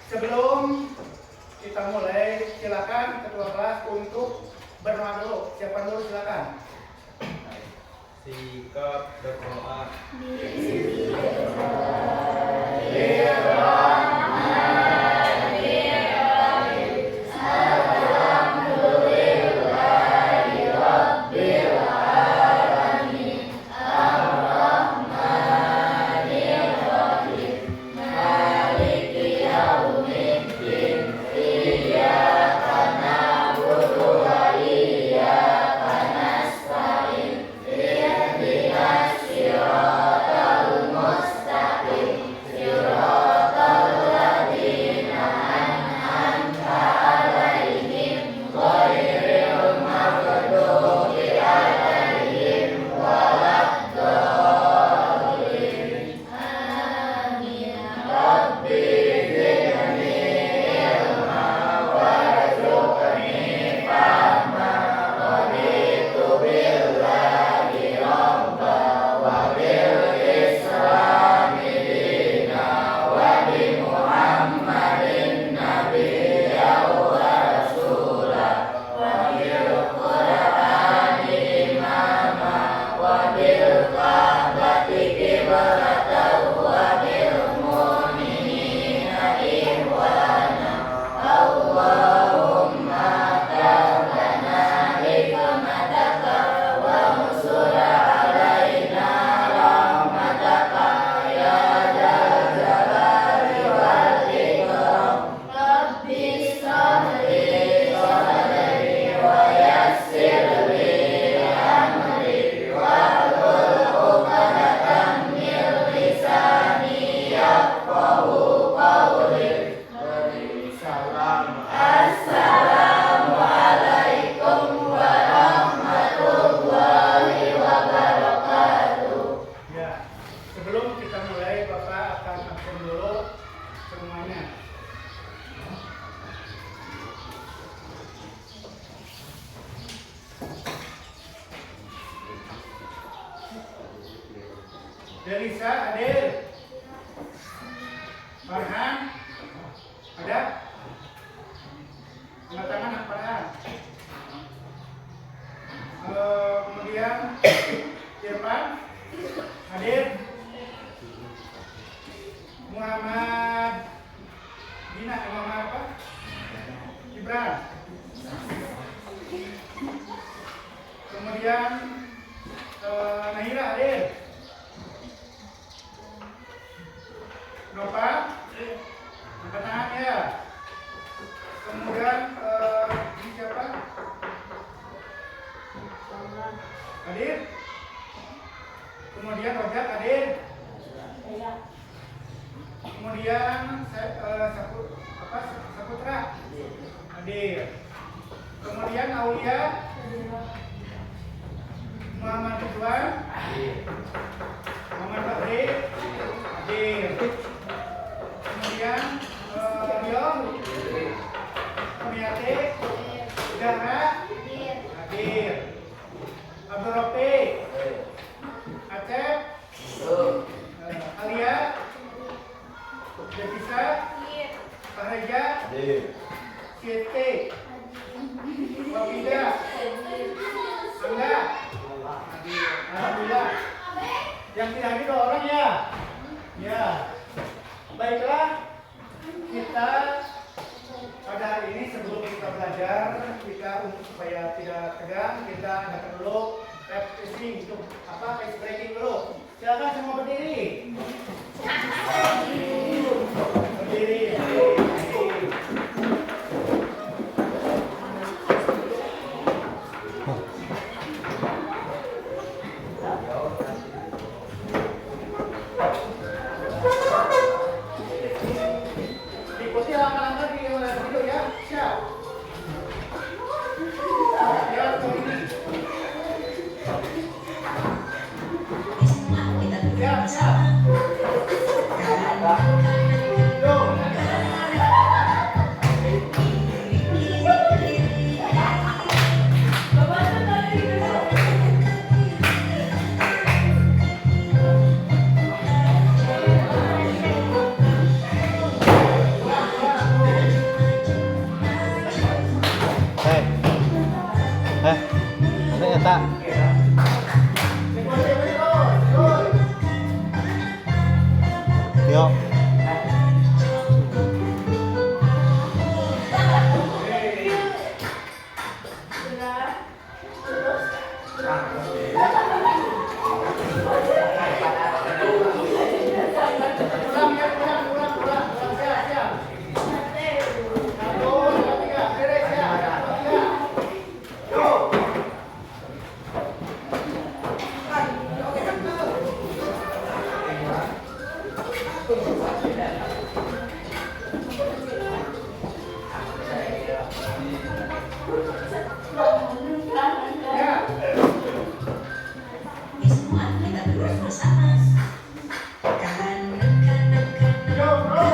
Sebelum kita mulai, silakan ketua kelas untuk berdoa dulu. Siapa dulu silakan. Sikap berdoa. Delisa hadir. Farhan ada? Angkat tangan Farhan. Kemudian Irfan hadir. Muhammad Dina, Muhammad apa? Gibran. Kemudian Nahira hadir. Nova, angkat tangan ya. Kemudian ini siapa? Hadir. Kemudian Rojak hadir. Kemudian Saputra hadir. Kemudian Aulia, Muhammad Ridwan, Muhammad Bakri hadir. Kemudian Rio, Kumiate, Dara hadir. Abdul Rafiq, Acep, Alia, Devisa, Pareja, Siti, Wafida, Angga, alhamdulillah. Yang tidak hadir 2 orang ya. Ya. Baiklah, kita pada hari ini sebelum kita belajar, kita untuk supaya tidak tegang, kita adakan dulu repetisi untuk ice breaking dulu. Silakan semua berdiri. Berdiri. Ikuti langkah-langkah di video ya. Siap. Siap, siap. Ya. Semua kita terus bersama. Yo, bro.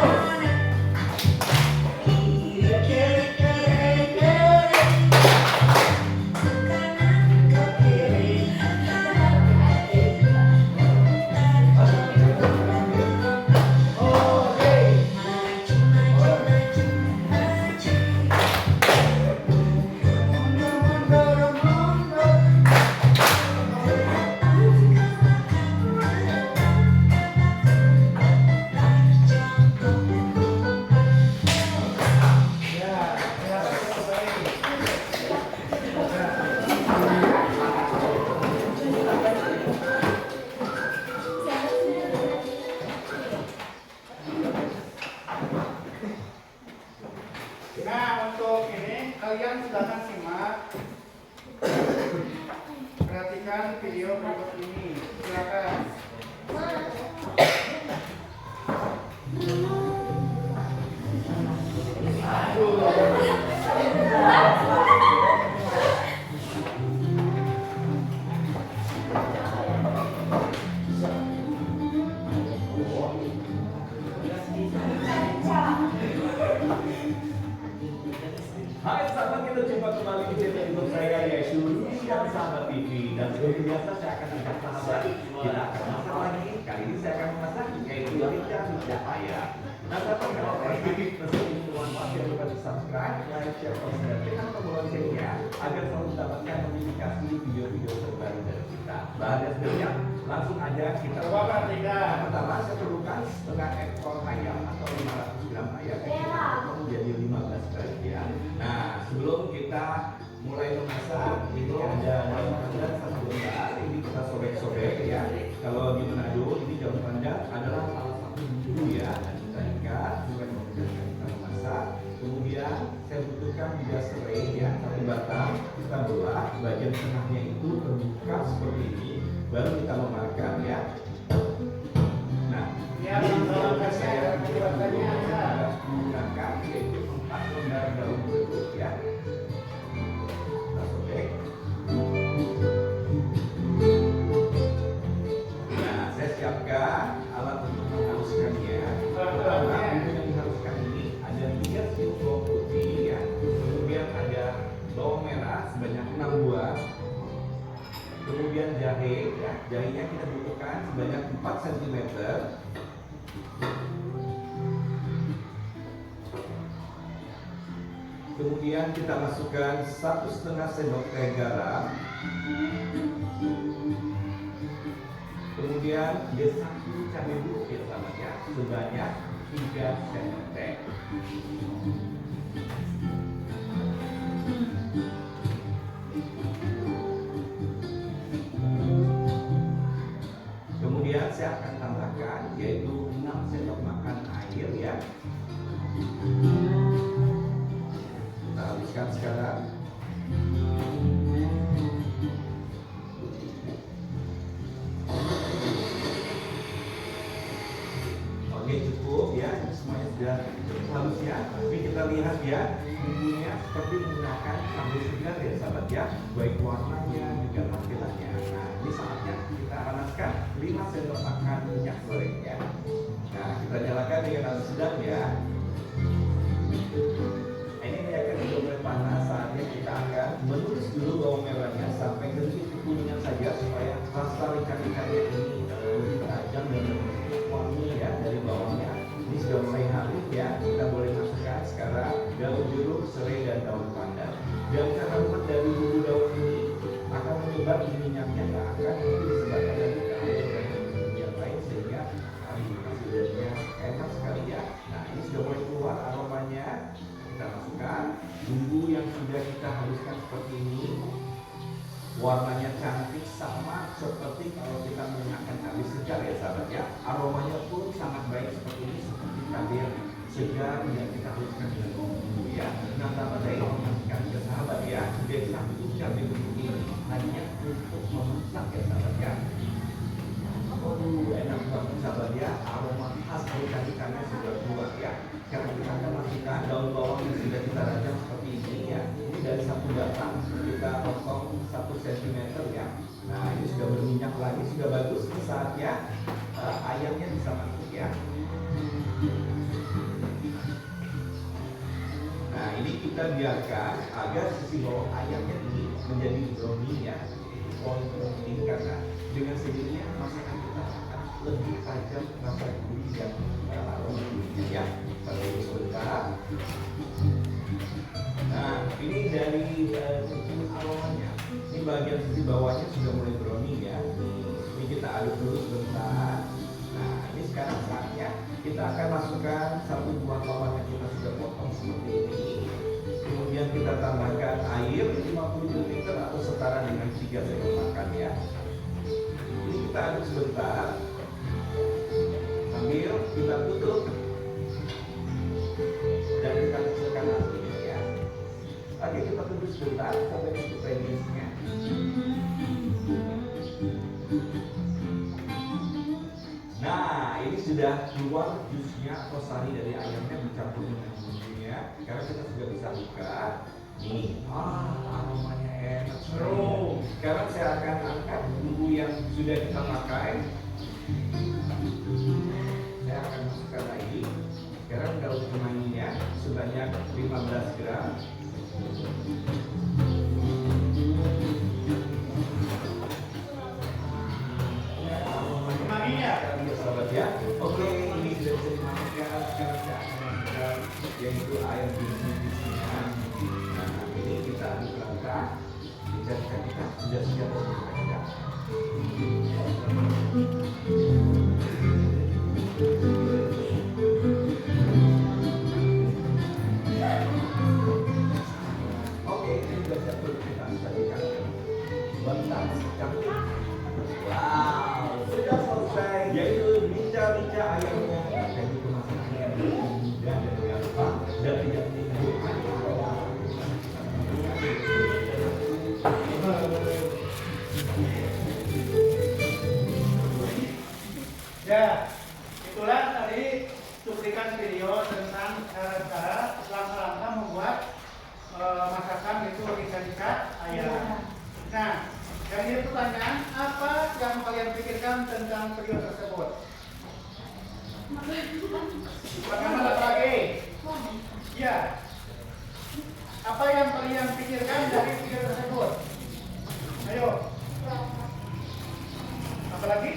Nah, untuk ini kalian silakan simak. Perhatikan video berikut ini. Silakan. Hai sahabat, kita jumpa kembali di channel YouTube saya yaitu Rusian Sahabat TV. Dan seperti biasa saya akan ajak sahabat kita akan masak lagi. Kali ini saya akan memasak yaitu rica lidah ayam. Nah sahabat, kalau kalian pesan ini bermanfaat jangan lupa di subscribe, like, share, komen, dan tekan tombol loncengnya agar selalu mendapatkan notifikasi video-video terbaru dari kita. Bahan dasarnya langsung aja kita Coba perhatikan. pertama saya perlukan setengah ekor ayam atau 500 gram ayam yang kita potong menjadi 15 bagian. Nah, sebelum kita mulai memasak, ini ada daun pandan 1 lembar. Ini kita sobek-sobek ya. Kalau di Manado ini daun pandan adalah salah satu bumbu ya. Dan kita ikat juga memudahkan kita memasak. Kemudian saya butuhkan juga serai ya, 1 batang. Kita belah bagian tengahnya itu terbuka seperti ini. Baru kita memakan ya. Nah, Ya, ini saya buatannya ada. menggunakan yaitu 4 lembar daun jeruk ya. Kita sobek. Nah, saya siapkan alat untuk menghaluskannya. Pertama, bumbu yang dihaluskan ini ada 3 siung bawang putih ya. Kemudian ada bawang merah sebanyak 6 buah. Kemudian jahe ya, jahenya kita butuhkan sebanyak 4 cm. Kemudian kita masukkan 1,5 sendok teh garam. Kemudian desa cabai buruk ya sahabat ya, sebanyak 3 sendok teh. Kemudian saya akan tambahkan yaitu 6 sendok makan air ya. Kita haluskan sekarang. Oke, cukup ya, ini semuanya sudah cukup halus ya. Tapi kita lihat ya, bumbunya seperti menggunakan sambal segar ya sahabat ya, baik warnanya juga tampilannya. Nah, ini saatnya kita panaskan 5 sendok makan minyak goreng ya. Nah, kita nyalakan dengan api sedang ya. Ini minyaknya sudah mulai panas, saatnya kita akan menumis dulu bawang merahnya sampai ke titik kekuningan saja supaya rasa ikan-ikannya ini lebih tajam dan lebih wangi ya dari bawangnya. Ini sudah mulai halus ya, kita boleh masukkan sekarang daun jeruk, serai, dan daun pandan. Dan kehangatan dari bumbu daun ini akan menyebar di minyaknya, nggak akan nanti disebarkan lagi ke air dan bumbu yang lain sehingga hasilnya enak sekali ya. Nah, ini sudah mulai keluar aromanya. Kita masukkan bumbu yang sudah kita haluskan seperti ini. Warnanya cantik sama seperti kalau kita menggunakan cabai segar ya sahabat ya. Aromanya pun sangat baik seperti ini, seperti cabai yang segar yang kita haluskan dengan bumbu ya. Nah, sahabat saya informasikan ke sahabat ya, jadi satu cabai bumbu ini hanya untuk memasak ya sahabat ya. Enak banget sahabat ya, aroma khas dari ikannya sudah keluar ya. Karena kita akan masukkan daun bawang yang sudah kita rajang seperti ini ya. Ini dari 1 satu batang kita potong 1 cm ya. Nah ini sudah berminyak lagi, sudah bagus. Ini saatnya ayamnya bisa masuk ya. Nah ini kita biarkan agar sisi bawah ayamnya ini menjadi browning ya, poin penting karena dengan sendirinya masakan kita akan lebih tajam rasa gurih dan aroma gurihnya ya. Kalau sebentar. Nah ini dari aromanya, ini bagian sisi bawahnya sudah mulai browning ya. Ini kita aduk dulu sebentar. Nah ini sekarang saatnya kita akan masukkan 1 buah bawang yang kita sudah potong seperti ini. Kemudian kita tambahkan air 50 ml atau setara dengan 3 sendok makan ya. Ini kita aduk sebentar sambil kita tutup dan kita kecilkan apinya ya. Oke, kita tunggu sebentar sampai cukup renyesnya. Nah, ini sudah keluar jusnya atau sari dari ayamnya bercampur dengan bumbunya. Sekarang kita sudah bisa buka. Nih, aromanya enak sekali. Sekarang saya akan angkat bumbu yang sudah kita pakai. Saya akan masukkan lagi. Sekarang daun kemanginya sebanyak 15 gram. Sahabat ya, oke ini sudah bisa dimasukkan. Sekarang saya akan masukkan yaitu air bisnisnya. Nah ini kita aduk rata. Dijadikan kita sudah siap untuk makan. Oke ini sudah siap untuk kita sajikan. Bentar cantik. Wow, sudah selesai. Yaitu rica-rica ayamnya akan dimasak dengan mudah dan gampang dan tidak menimbulkan ya, itulah tadi cuplikan video tentang cara-cara langkah-langkah membuat masakan itu rica-rica ayam. Nah, yang jadi pertanyaan, apa yang kalian pikirkan tentang video tersebut? Makanan apa lagi? Ya. Apa yang kalian pikirkan dari video tersebut? Ayo. Apa lagi?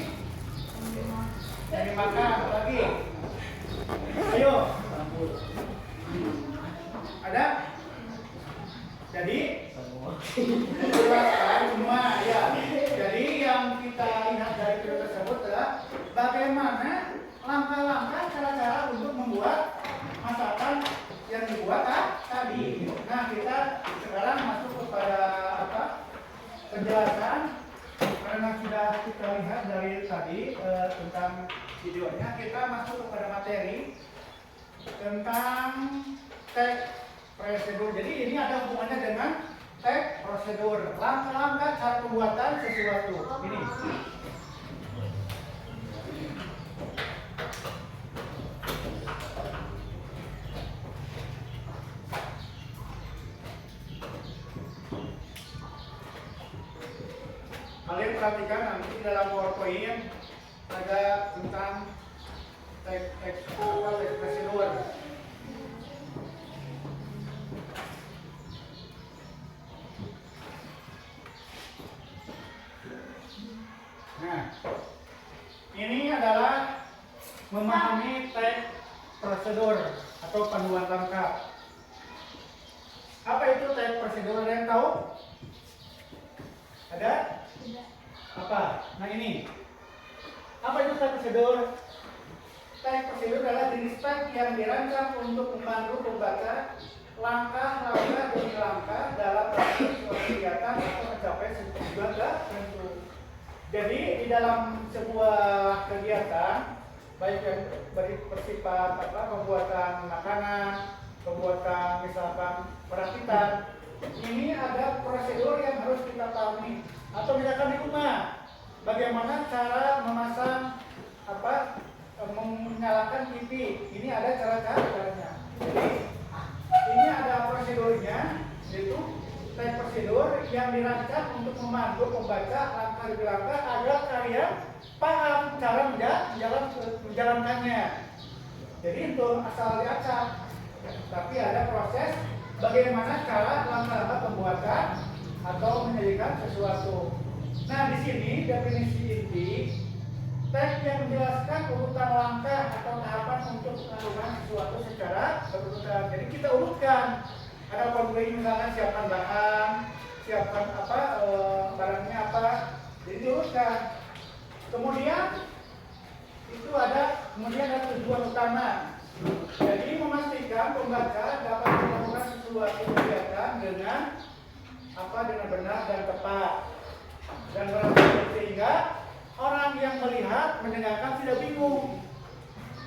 Yang dimakan, apa lagi? Ayo. Ada? Jadi? Jelaskan semua ya. Jadi yang kita lihat dari video tersebut adalah bagaimana langkah-langkah cara-cara untuk membuat masakan yang dibuat tadi. Nah kita sekarang masuk kepada penjelasan karena sudah kita lihat dari tadi tentang videonya. Kita masuk kepada materi tentang teks prosedur. Jadi ini ada hubungannya dengan teks prosedur, langkah-langkah cara pembuatan sesuatu. Ini. Kalian perhatikan nanti dalam PowerPoint ada tentang teks prosedur. Nah, ini adalah memahami teks prosedur atau panduan lengkap. Apa itu teks prosedur? Ada yang tahu? Ada? Apa? Nah ini. Apa itu teks prosedur? Teks prosedur adalah jenis teks yang dirancang untuk membantu pembaca langkah-langkah demi langkah dalam proses suatu kegiatan atau mencapai tujuan tertentu. Jadi di dalam sebuah kegiatan, baik yang bersifat pembuatan makanan, pembuatan misalkan perakitan, ini ada prosedur yang harus kita pahami. Atau misalkan di rumah, bagaimana cara memasang menyalakan TV, ini ada cara-caranya. Jadi ini ada prosedurnya, yaitu yang dirancang untuk memandu pembaca langkah demi langkah agar kalian paham cara menjalankannya. Jadi itu asal diacak, tapi ada proses bagaimana cara langkah-langkah pembuatan atau menjadikan sesuatu. Nah, di sini definisi inti teks yang menjelaskan urutan langkah atau tahapan untuk melakukan sesuatu secara berurutan. Jadi kita urutkan. Ada konflik misalnya siapkan bahan, siapkan barangnya apa, jadi diurutkan. Kemudian ada tujuan utama. Jadi memastikan pembaca dapat melakukan sesuatu kegiatan dengan benar dan tepat dan berarti sehingga orang yang melihat mendengarkan tidak bingung.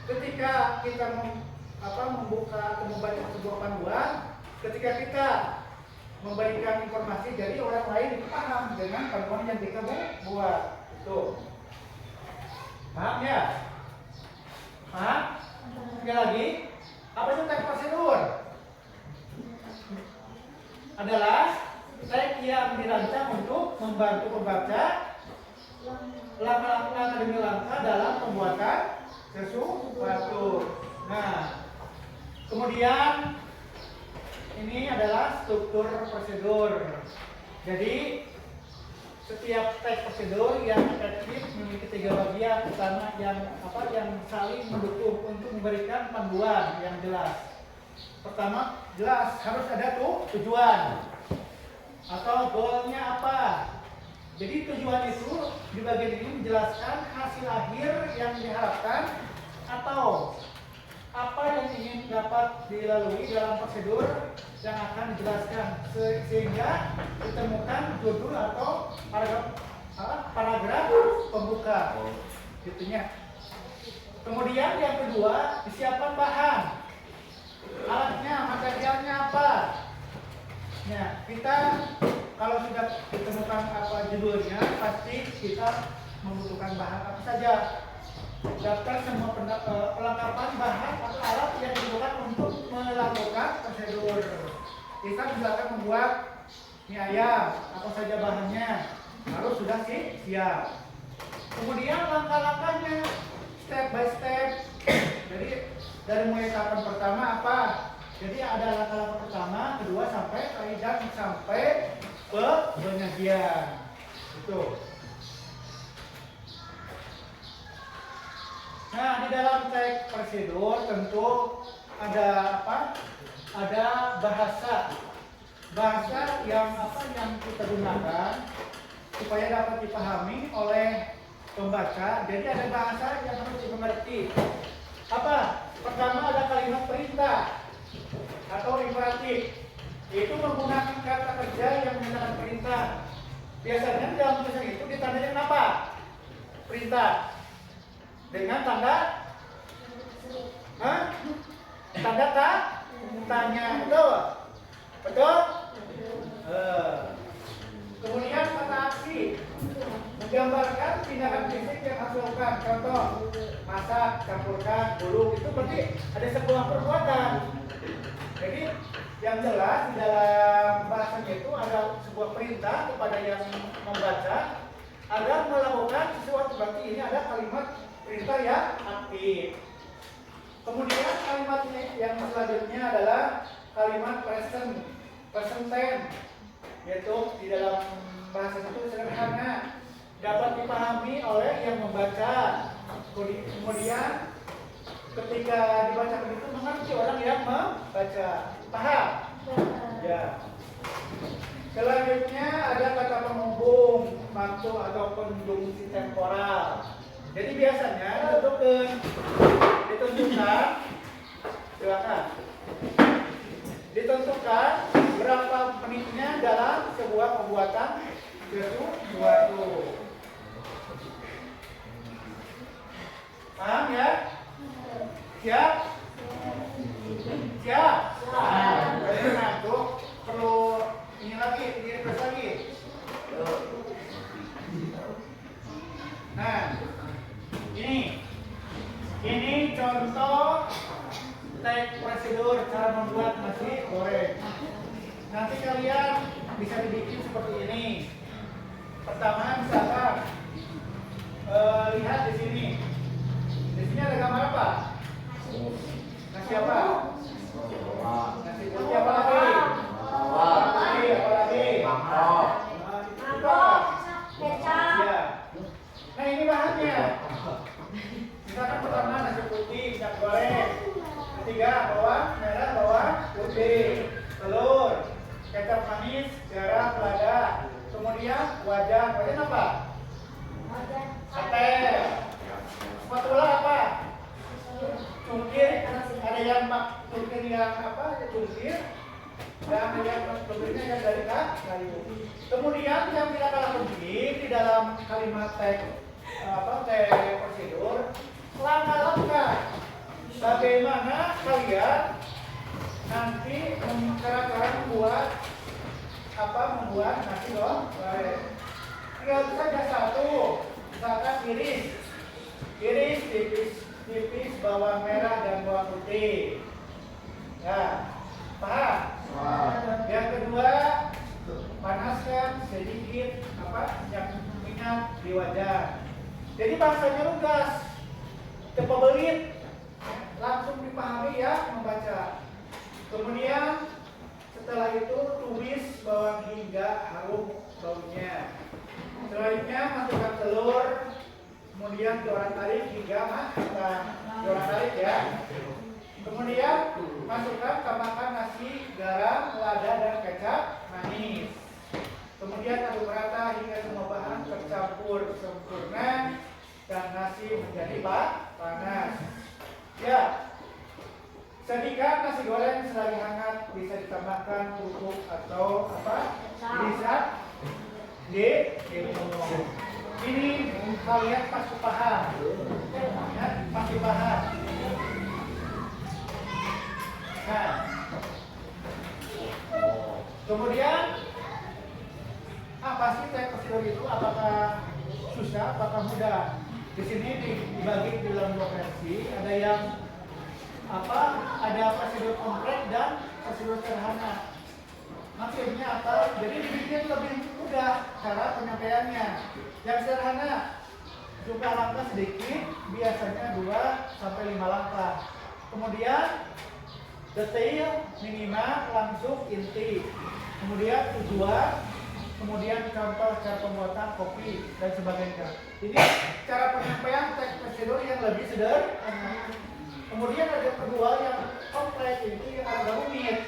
Ketika kita membuka atau membaca sebuah panduan, ketika kita memberikan informasi, jadi orang lain paham dengan panduan yang kita buat. Tuh. Paham ya? Paham? Sekali lagi, apa itu teks prosedur? Adalah teks yang dirancang untuk membantu pembaca langkah demi langkah dalam pembuatan sesuatu. Nah, kemudian ini adalah struktur prosedur. Jadi setiap teks prosedur yang efektif memiliki 3 bagian utama yang saling mendukung untuk memberikan panduan yang jelas. Pertama, jelas harus ada tujuan atau goalnya apa. Jadi tujuan itu di bagian ini menjelaskan hasil akhir yang diharapkan atau apa yang ingin dapat dilalui dalam prosedur yang akan dijelaskan sehingga ditemukan judul atau paragraf pembuka gitunya. Kemudian yang kedua, disiapkan bahan, alatnya, materialnya apa. Nah, kita kalau sudah ditemukan judulnya, pasti kita membutuhkan bahan apa saja. Daftar semua perlengkapan bahan atau alat yang dibutuhkan untuk melakukan prosedur. Kita juga akan membuat mie ayam, apa saja bahannya harus sudah siap. Kemudian langkah-langkahnya, step by step. Jadi dari mulai tahapan pertama apa? Jadi ada langkah-langkah pertama, kedua sampai penyajian. Itu. Nah, di dalam teks prosedur tentu ada ada bahasa yang kita gunakan supaya dapat dipahami oleh pembaca. Jadi ada bahasa yang harus dimengerti. Pertama ada kalimat perintah atau imperatif. Itu menggunakan kata kerja yang menyatakan perintah. Biasanya dalam tulisan itu ditandai dengan apa? Perintah. Dengan tanda tanya, betul? Kemudian kata aksi menggambarkan tindakan fisik yang harus dilakukan. Contoh, masak, campurkan, gulung, itu berarti ada sebuah perbuatan. Jadi yang jelas di dalam bahasanya itu ada sebuah perintah kepada yang membaca agar melakukan sesuatu, berarti ini ada kalimat perintah yang aktif. Kemudian kalimatnya yang selanjutnya adalah kalimat present tense, yaitu di dalam bahasa itu sederhana, dapat dipahami oleh yang membaca. Kemudian ketika dibaca begitu mengerti orang yang membaca. Paham? Ya. Selanjutnya ada kata penghubung, mantu atau konjungsi temporal. Jadi biasanya ditentukan berapa menitnya dalam sebuah pembuatan sesuatu. Paham ya? Siap? Nah, itu perlu ini lagi, refresh lagi. Nah, ini contoh teks prosedur cara membuat nasi goreng. Nanti kalian bisa dibikin seperti ini. Pertama misalkan lihat di sini. Di sini ada gambar apa? Nasi apa? Nasi putih apa lagi? Putih apa lagi? Mangkok, kecap. Ya. Nah ini bahannya. Misalkan pertama nasi putih, minyak goreng. Ketiga bawang merah, bawang putih, telur, kecap manis, garam, lada. Kemudian wajan apa? Sate. Spatula apa? Cungkir. Ada yang cungkir yang apa? Cungkir. Dan ada yang cungkirnya yang dari kayu. Kemudian yang tidak kalah penting di dalam kalimat teks prosedur, langkah-langkah bagaimana kalian nanti cara-cara membuat nasi goreng. Tinggal saja satu, misalkan iris tipis bawang merah dan bawang putih. Ya, paham? Yang kedua, panaskan sedikit minyak di wajan. Jadi bahasanya lugas, cepat belit, langsung dipahami ya membaca. Kemudian setelah itu tumis bawang hingga harum baunya. Selanjutnya masukkan telur, kemudian diorang-arik hingga matang. Diorang-arik ya. Kemudian masukkan tambahkan nasi, garam, lada dan kecap manis. Kemudian aduk rata hingga semua bahan tercampur sempurna dan nasi menjadi panas. Ya. Sajikan nasi goreng selagi hangat, bisa ditambahkan kerupuk atau bisa diminum. Ini kalian pasti paham, ya, pasti paham. Nah, kemudian apa sih teks prosedur itu? Apakah susah? Apakah mudah? Di sini dibagi dalam dua versi. Ada yang ada prosedur kompleks dan prosedur sederhana. Maksudnya apa? Jadi dibikin lebih mudah cara penyampaiannya. Yang sederhana, jumlah langkah sedikit, biasanya 2 sampai 5 langkah. Kemudian detail minimal, langsung inti. Kemudian tujuan, kemudian contoh cara pembuatan kopi dan sebagainya. Jadi cara penyampaian teks prosedur yang lebih sederhana. Kemudian ada kedua yang kompleks, itu yang agak rumit.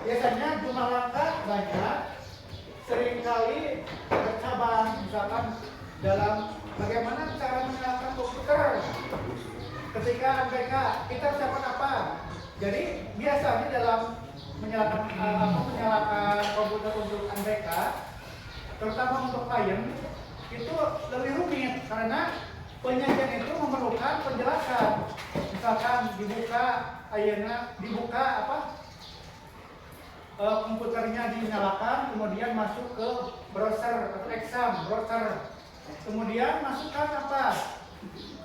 Biasanya jumlah langkah banyak, seringkali bercabang. Misalkan dalam bagaimana cara menyalakan komputer. Ketika ANBK kita siapkan apa? Jadi biasanya dalam menyalakan komputer untuk ANBK, terutama untuk klien, itu lebih rumit karena penyajian itu memerlukan penjelasan. Misalkan dibuka komputernya dinyalakan, kemudian masuk ke browser atau browser. Kemudian masukkan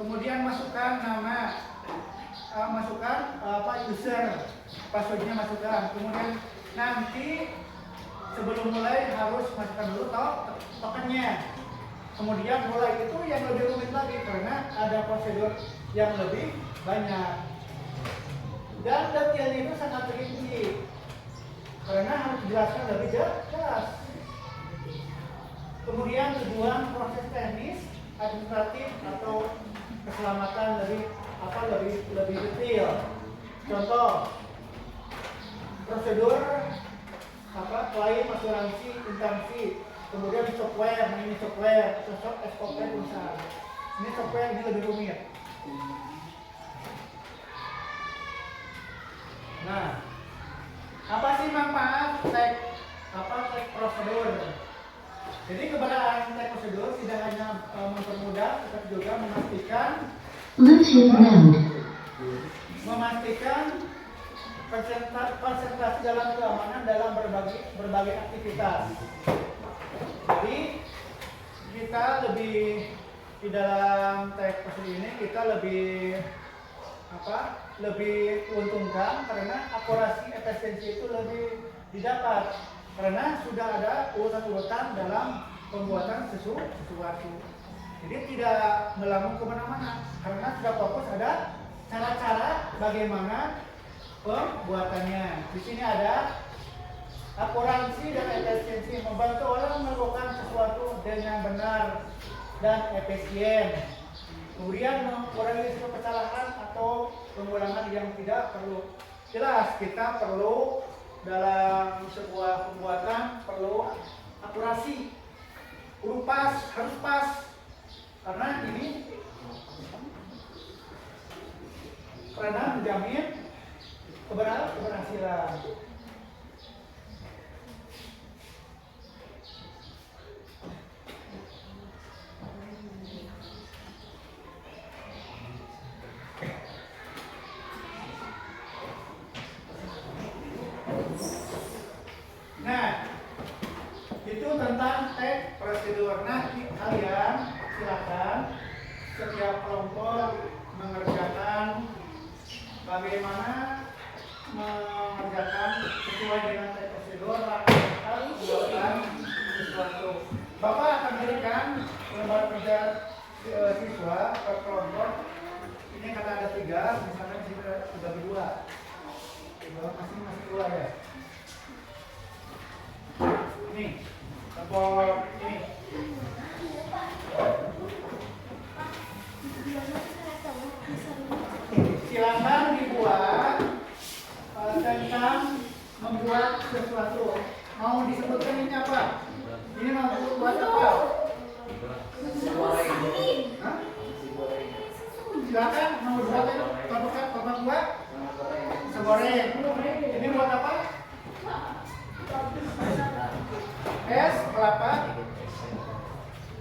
kemudian masukkan nama, masukkan user, passwordnya masukkan. Kemudian nanti sebelum mulai harus masukkan dulu tokennya. Kemudian mulai itu yang lebih rumit lagi karena ada prosedur yang lebih banyak. Dan detailnya itu sangat rinci karena harus dijelaskan lebih jelas. Kemudian tujuan proses teknis, administratif atau keselamatan lebih detail. Contoh prosedur klaim, asuransi, instansi. Kemudian software, ini software, SOP perusahaan. Ini software ini lebih rumit. Nah, apa sih manfaat teks prosedur? Jadi keberadaan teks prosedur tidak hanya mempermudah, tetapi juga memastikan konsentrasi dalam keamanan dalam berbagai aktivitas. Jadi kita lebih di dalam teks prosedur ini kita lebih untungkan karena akurasi efisiensi itu lebih didapat. karena sudah ada urutan-urutan dalam pembuatan sesuatu. Jadi tidak melamun kemana-mana karena sudah fokus ada cara-cara bagaimana pembuatannya. Di sini ada akuransi dan efisiensi, membantu orang melakukan sesuatu dengan benar dan efisien. Kemudian mengurangi risiko kesalahan atau pengulangan yang tidak perlu. Jelas kita perlu dalam sebuah pembuatan perlu akurasi, huruf pas, harus pas, karena ini menjamin keberhasilan. Nah, itu tentang teks prosedur. Nah, kalian silakan setiap kelompok mengerjakan bagaimana mengerjakan sesuai dengan teks prosedur atau buatan sesuatu. Bapak akan berikan lembar kerja siswa per kelompok. Ini karena ada 3, misalkan di sini dibagi 2. Masing-masing 2 ya. Ini kelompok ini. Silakan dibuat tentang membuat sesuatu. Mau disebutkan ini apa? Ini mau buat apa? Hah? Silakan mau buat kelompok buat segoreng. Ini buat apa? Es kelapa,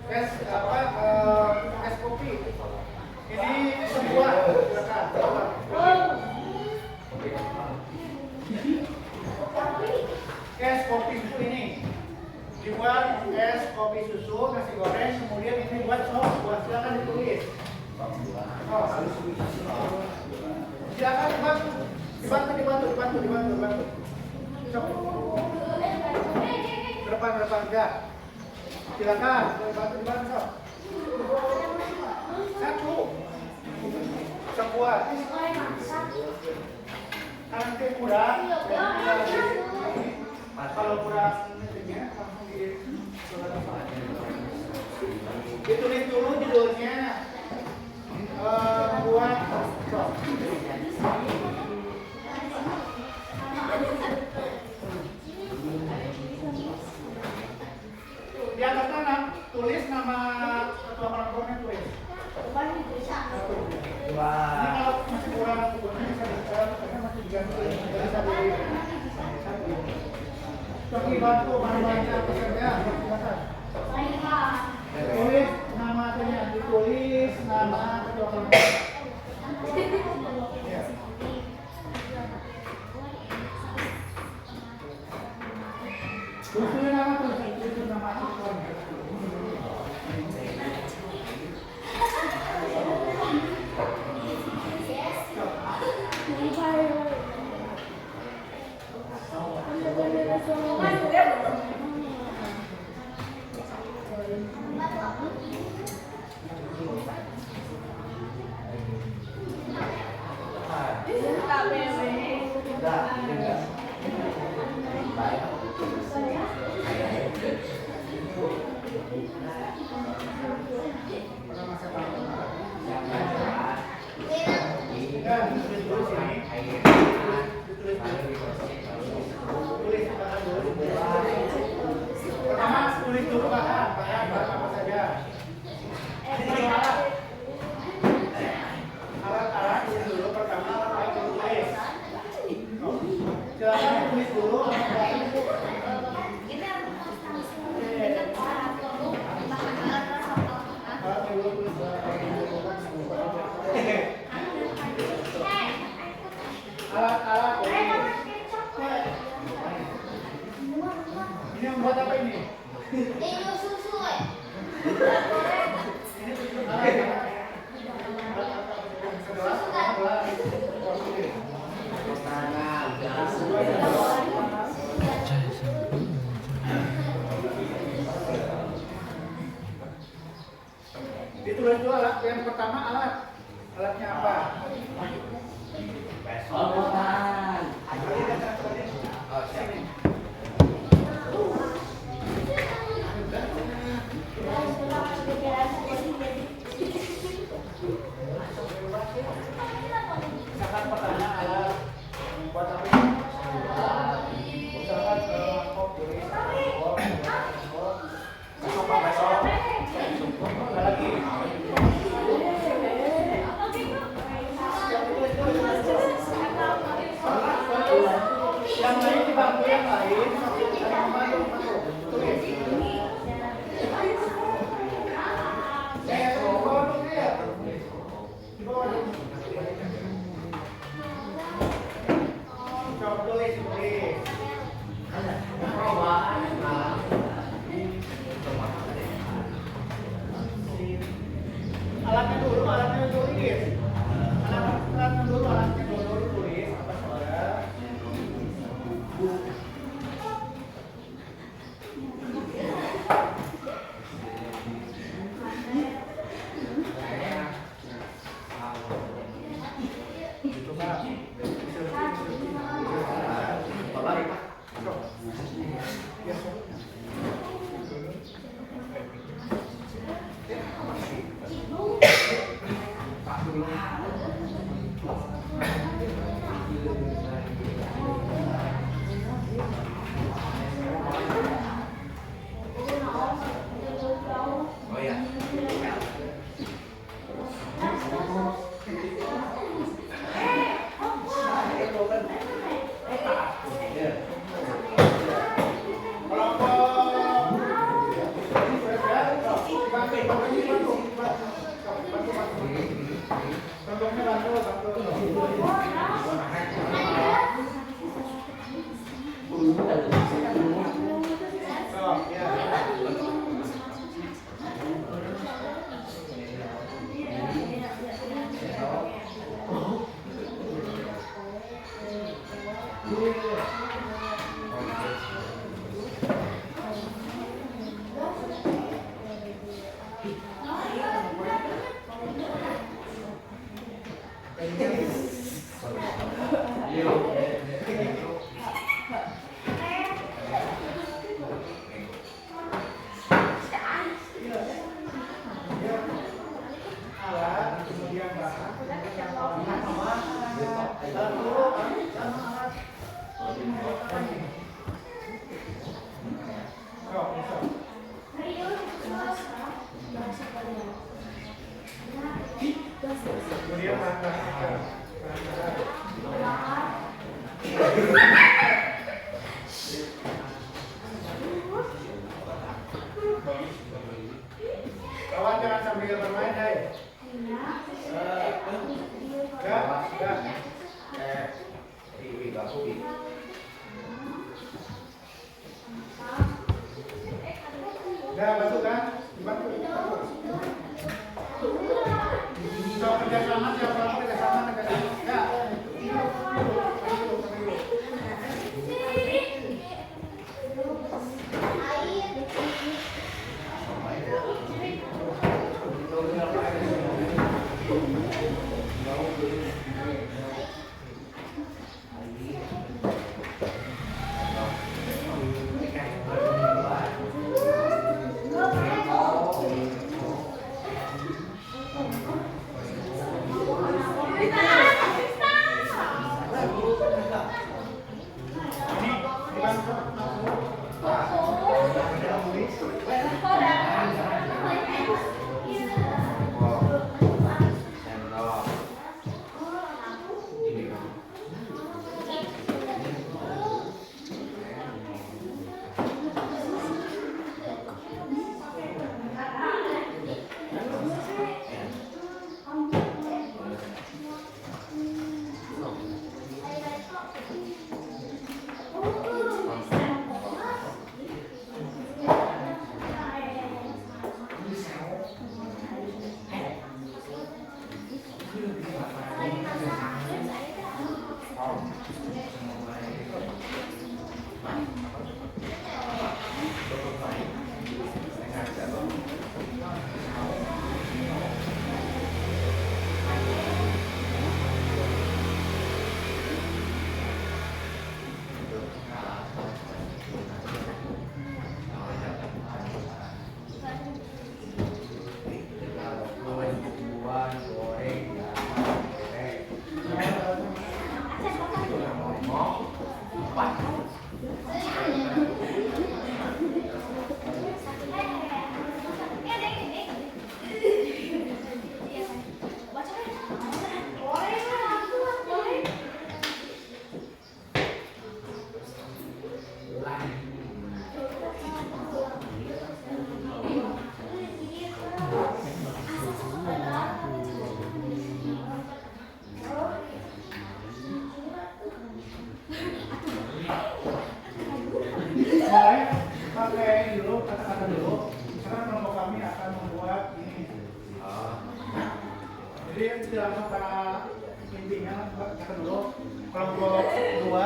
es kopi. Ini sebuah, silakan. Es kopi susu ini dibuat es kopi susu nasi goreng, kemudian ini buat sos buat, silakan ditulis. Silakan dibantu. Depan enggak. Silakan dibantu sok. 1 sebuah. Nanti kurang, kalau kurang intinya langsung ditulis dulu judulnya. Buat sok. Di atasnya tulis nama ketua kelompoknya, tulis. Ini kalau masih kurang bisa karena masih diganti, bisa di bantu banyak pekerja. Tulis namanya, ditulis nama ketua kelompok. Tulis nama tulis dulu bahan apa saja. Alat-alat tulis dulu, pertama alat tulis. Silakan tulis dulu. Alat-alat ini membuat apa ini? Ini susu. ditulis dulu alat. Yang pertama alatnya apa? Misalkan pertanyaan alat buat apa? Misalkan kok tulis lagi. Yang lain dibantu yang lain. Tulis. Alatnya dulu tulis. Alatnya dulu tulis. Apa saja? Kawan jangan sambil bermain, hai. Enggak, bantu kan? Dibantu. So, kerjasama siapa? Kerjasama. Enggak. Mulai pakai dulu kata-kata dulu. Sekarang kelompok kami akan membuat ini. Jadi tidak langsung karena intinya kata dulu. Kelompok 2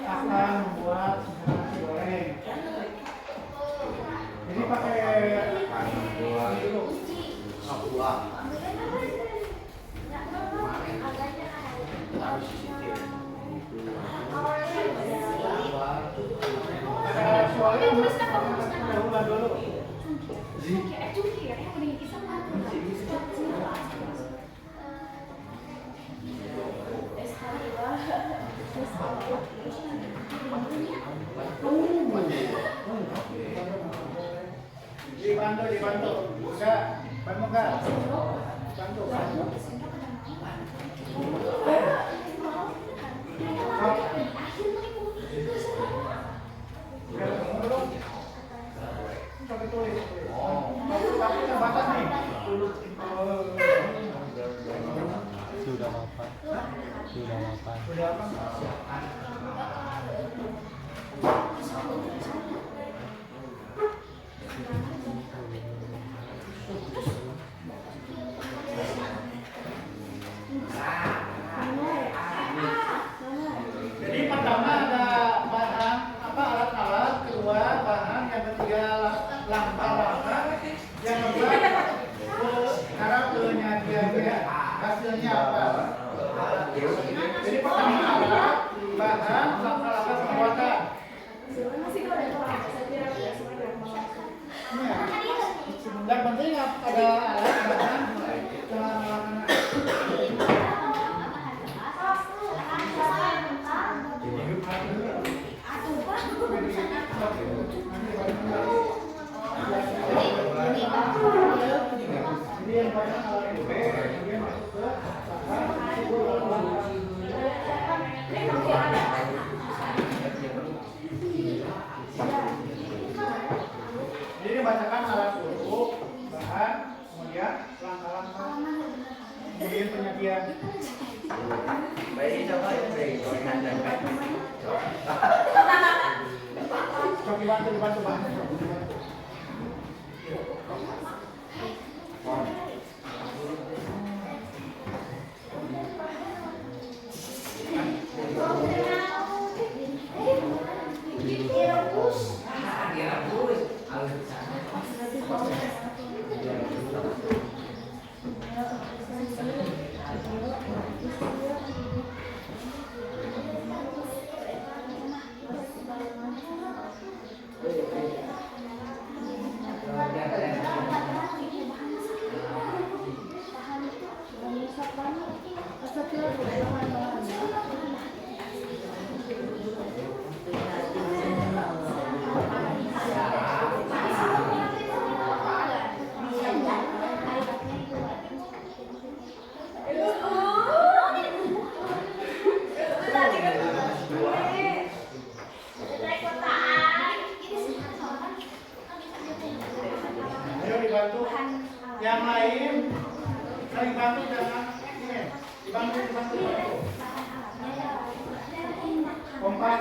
akan membuat nasi goreng. Jadi pakai ini dulu. Ada soalnya dahuluan dulu. Dibantu. Enggak, bantu enggak? Bantu. Coba tulis. Waktunya batas nih. Sudah mapan. Sudah apa? Jadi pertama ada bahan alat-alat, kedua bahan, yang ketiga langkah-langkah, yang keempat cara penyajiannya, hasilnya apa? Jadi pertama alat, bahan, langkah-langkah pembuatan. Yang penting ada alat, bahan, jadi yang banyak alat itu kemudian masuk ke jadi bacakan alat dulu, bahan, kemudian langkah-langkah, kemudian penyajian. Coba dibantu bahan. Ayo dibantu. Yang lain saling bantu, jangan ini. Dibantu. Kompak.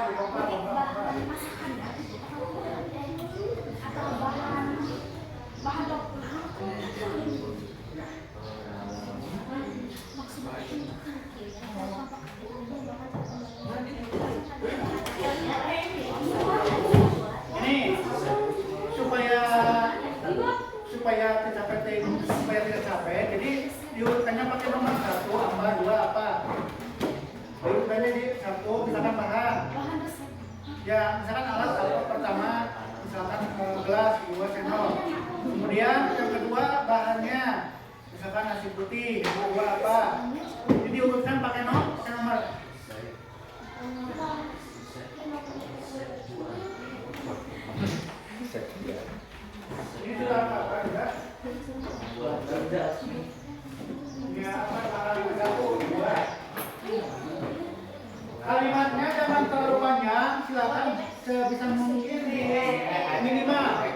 Ini supaya tidak capek, jadi diurutkannya pakai nomor 1 apa 2 apa. Diurutkannya di 1 misalkan bahan. Ya, misalkan alat pertama misalkan gelas 2 sendok. Kemudian yang kedua bahannya misalkan nasi putih 2 apa. Jadi diurutkan pakai nomor. silakan sebisa mungkin minimal.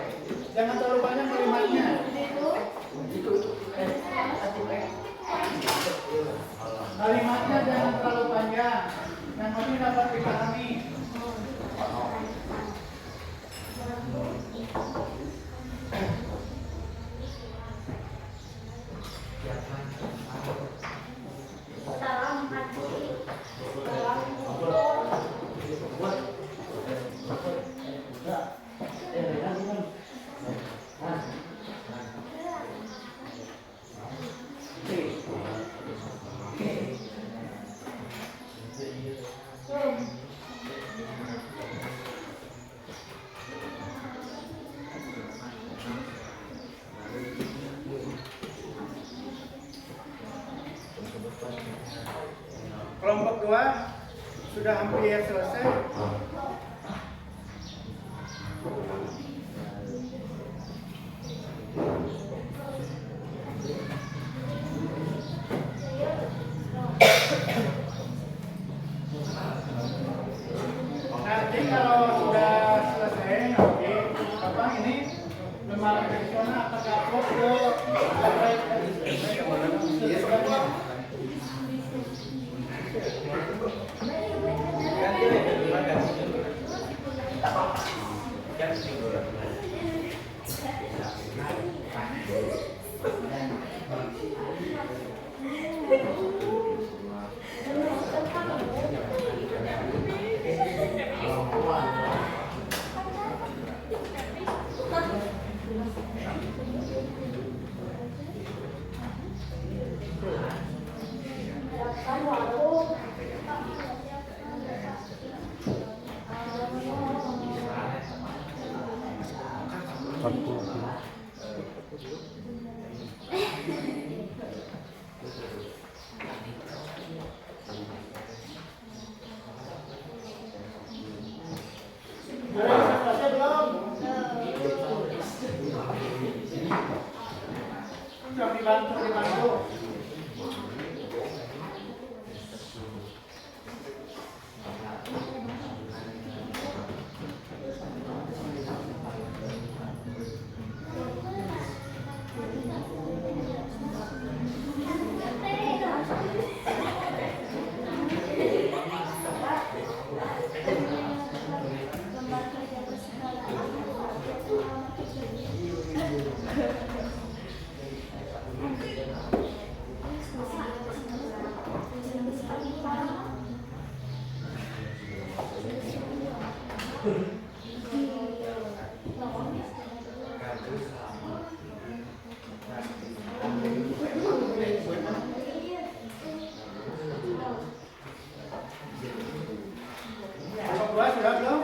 Jangan terlalu banyak kalimatnya. Kalimatnya jangan terlalu panjang. Yang penting dapat dipahami. Salam hati. Kelompok 2 sudah hampir selesai. Nanti kalau sudah selesai, nanti Bapak ini lembaga tradisional akan upload ke selesai belum? Sudah dibantu. Kelompok 2 sudah belum?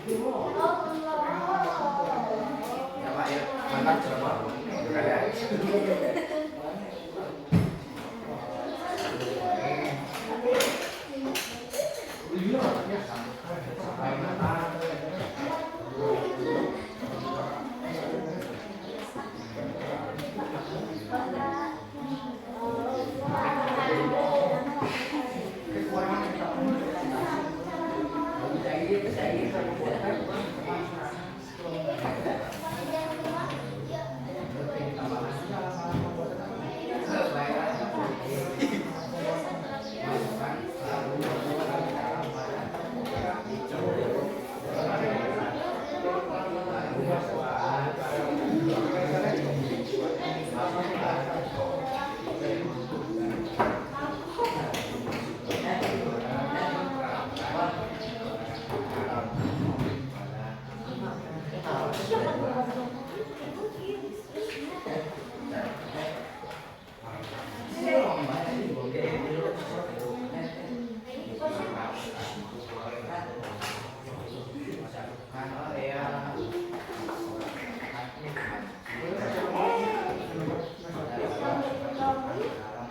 Oh,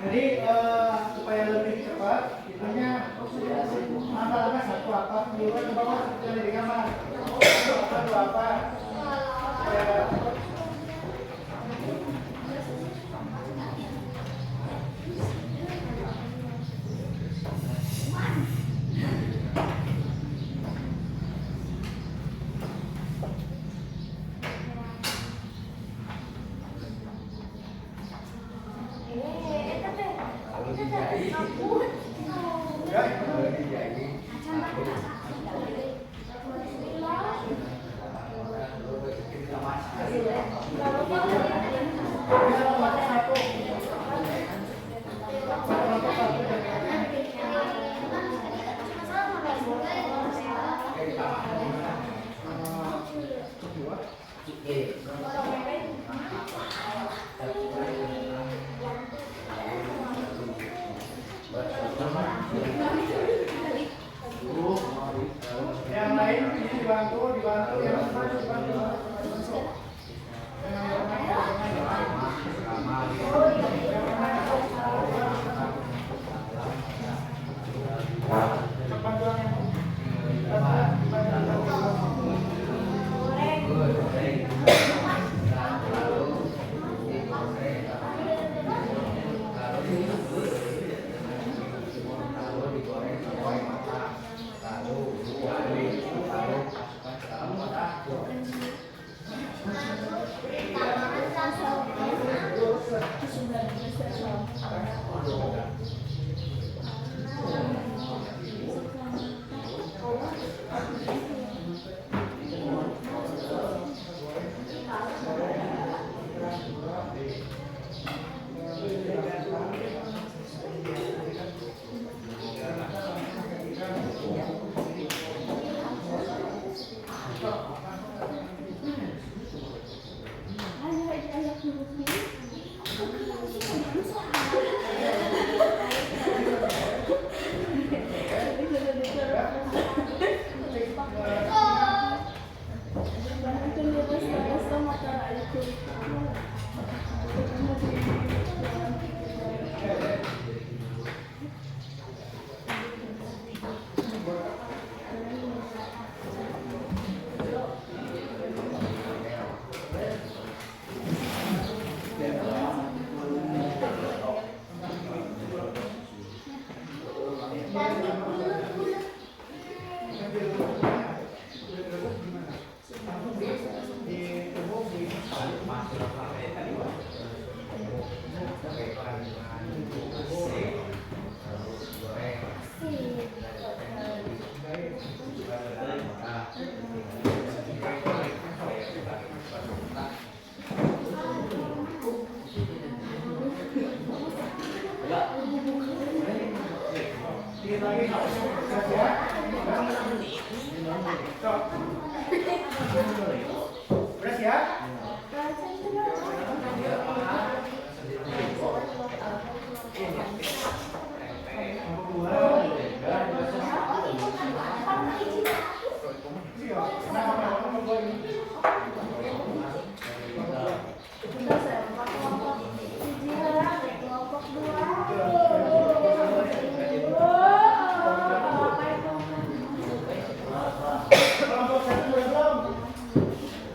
Jadi supaya lebih cepat, itunya angka-angka satu apa, dua ke bawah seperti di kamar. Satu apa, supaya yang lain ini dibantu yang masuk dibantu. Udah siap?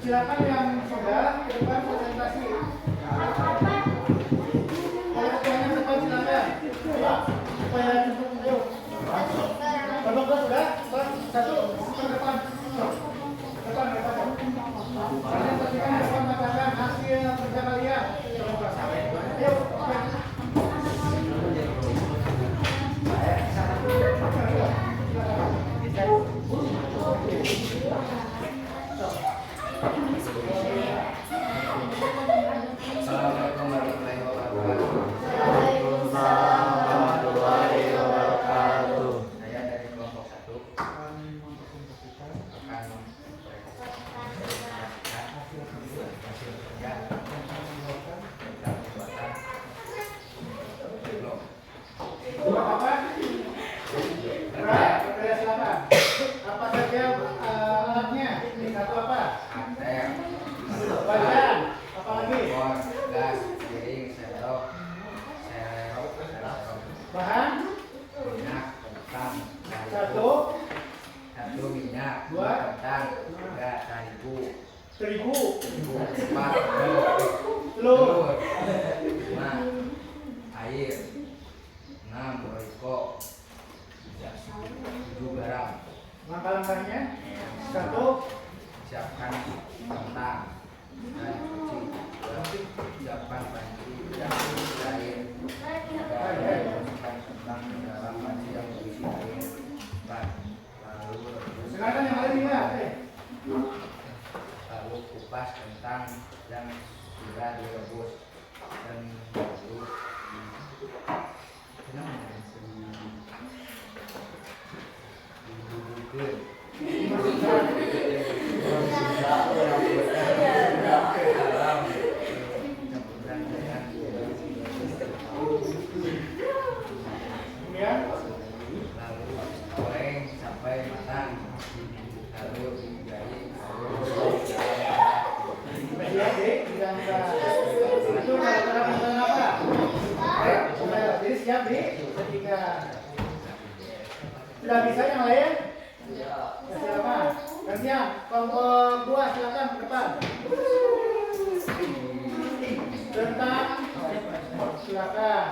Silakan yang sudah ke depan presentasi. Kalau semuanya ke depan silakan. Supaya cukup, ayo. Kalau sudah, satu ke depan. Depan. Kalian pastikan depan mengatakan hasil kerja kalian. Ayo. Assalamualaikum warahmatullahi wabarakatuh. Warahmatullahi wabarakatuh. Saya dari kelompok 1 akan hasil kerja tentang pembuatan blog. Buat apa? Silakan. Apa saja alatnya? Satu apa? Anten, Badan. Apa lagi? kompor, gas, piring, sendok, serok, Bahan. minyak, kentang, Satu. minyak, Dua. kentang, 3 Terigu. 4 Telur. 5 air, 6 royco, 7 garam. Langkah-langkahnya. Satu. Siapkan kentang dan cuci. Siapkan panci dan air. Masukkan kentang ke dalam panci yang berisi air. Lalu Silakan yang lain juga. lalu kupas kentang yang sudah direbus dan lalu dibubuhkan. Kemudian. Lalu goreng sampai matang, lalu dijahit, Siap, Dik. Itu cara tentang apa? Jadi siap, Dik. Ketika sudah bisa yang lain? Ya, silakan. Gantian, kelompok 2 silakan ke depan. Tentang silakan.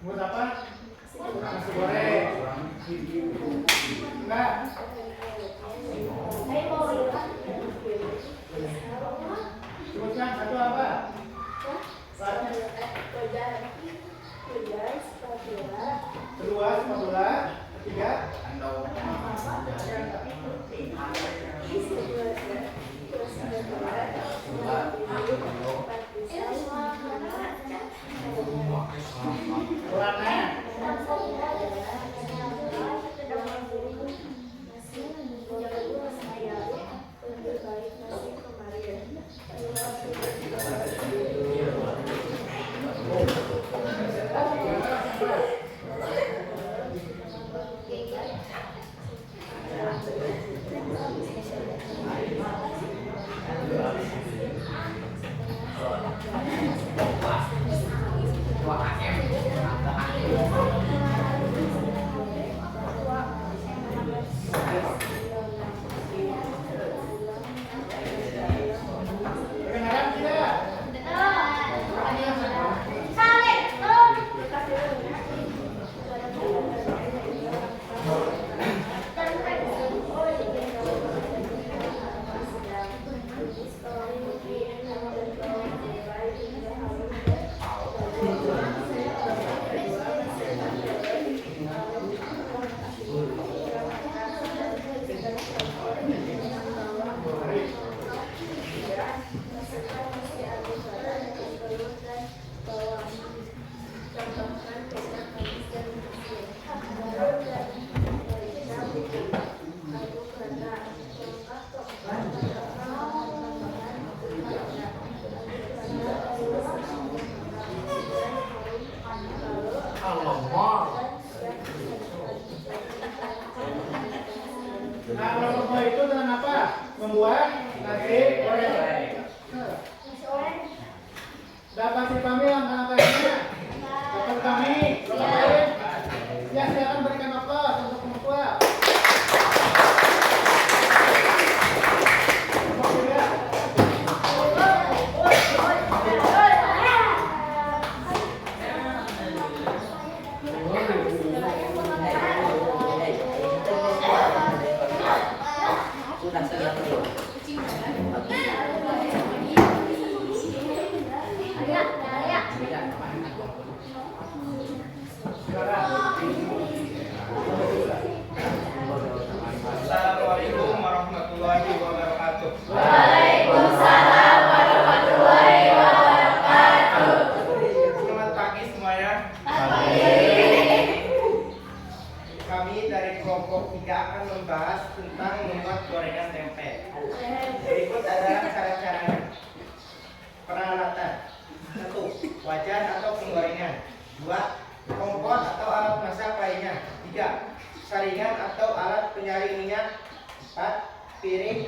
Buat apa? Nasi goreng. Enggak. Sebutkan satu apa? Kedua, spatula. Ketiga. Warna. Nah, lomba itu dengan apa? Membuat nasi goreng. Dapat si Pamil angka-angkanya. Dapat kami. Berapa kali? Ya, silakan berikan aplaus untuk pemukul. Assalamualaikum warahmatullahi wabarakatuh. Waalaikumsalam warahmatullahi wabarakatuh. Selamat pagi semuanya. Kami dari kelompok 3 akan membahas tentang membuat gorengan tempe. Berikut adalah cara-caranya. Peralatan: 1. Wajan atau penggorengan. 2. Kompor atau alat masak lainnya. 3. Saringan atau alat penyaring minyak. 4. Piring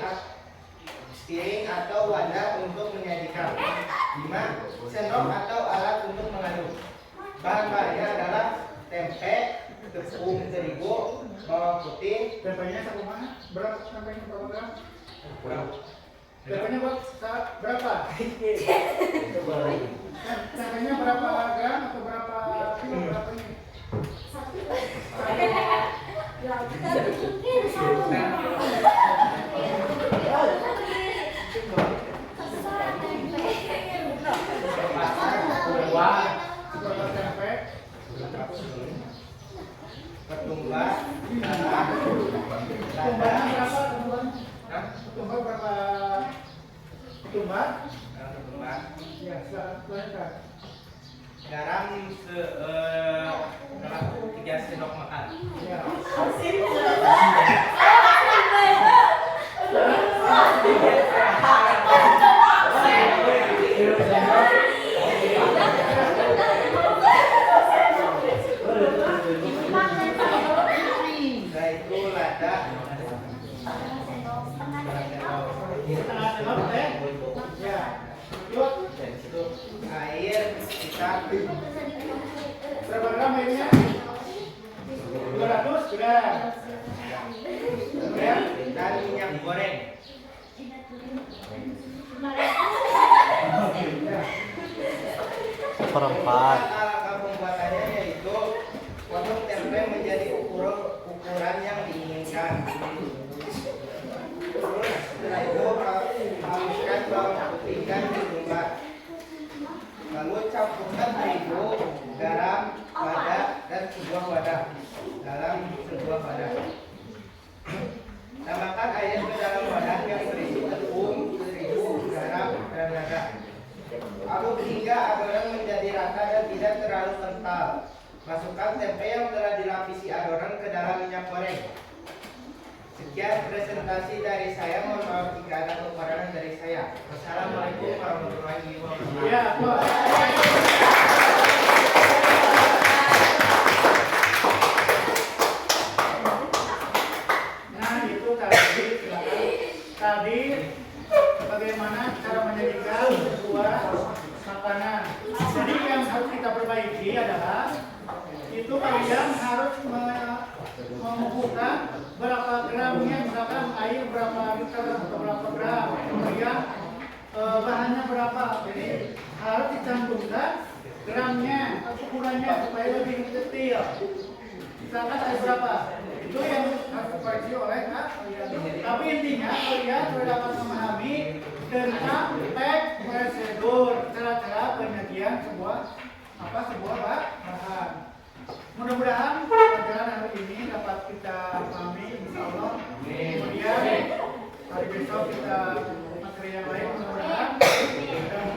atau wadah untuk menyajikan. 5. Sendok atau alat untuk mengaduk. Bahan-bahannya adalah tempe, tepung terigu, bawang putih. Tempenya satu mana? Berapa tempenya berapa gram? Kurang. Tempenya berapa? Tempenya berapa gram atau berapa kilo? Berapa ini? Berapa tempe? Ketumbar, Ketumbarnya berapa? Ketumbar berapa? Ketumbar? ketumbar, Ya, silakan. garam 3 sendok makan. Ya. Setelah itu lada, Setengah sendok teh. Ya. Yuk. air sekitar Berapa gram airnya? 200 gram. dan minyak goreng. Seperempat. Alat pembuatannya yaitu potong tempe menjadi ukuran yang diinginkan. Terus setelah itu haluskan bawang putih dan ketumbar. Lalu campurkan terigu, garam, lada, dan sebuah wadah dalam sebuah wadah. Tambahkan air ke dalam wadah yang berisi tepung, terigu, garam, dan lada. Aduk hingga adonan menjadi rata dan tidak terlalu kental. Masukkan tempe yang telah dilapisi adonan ke dalam minyak goreng. Sekian presentasi dari saya. Mohon maaf jika ada kekurangan dari saya. Wassalamualaikum warahmatullahi wabarakatuh. Ya, Pak. Nah, itu tadi silakan. Tadi bagaimana cara menyajikan sebuah makanan. Jadi yang harus kita perbaiki adalah itu kalian harus mengumpulkan berapa gramnya, misalkan air berapa liter atau berapa gram, kemudian bahannya berapa. Jadi harus dicantumkan gramnya atau ukurannya supaya lebih detail. Misalkan air berapa, itu yang harus dikoreksi oleh kalian. Tapi intinya kalian sudah dapat memahami tentang prosedur cara-cara penyajian sebuah bahan. Mudah-mudahan pelajaran hari ini dapat kita pahami, insya Allah. Kemudian hari besok kita materi yang lain mudah-mudahan. Dan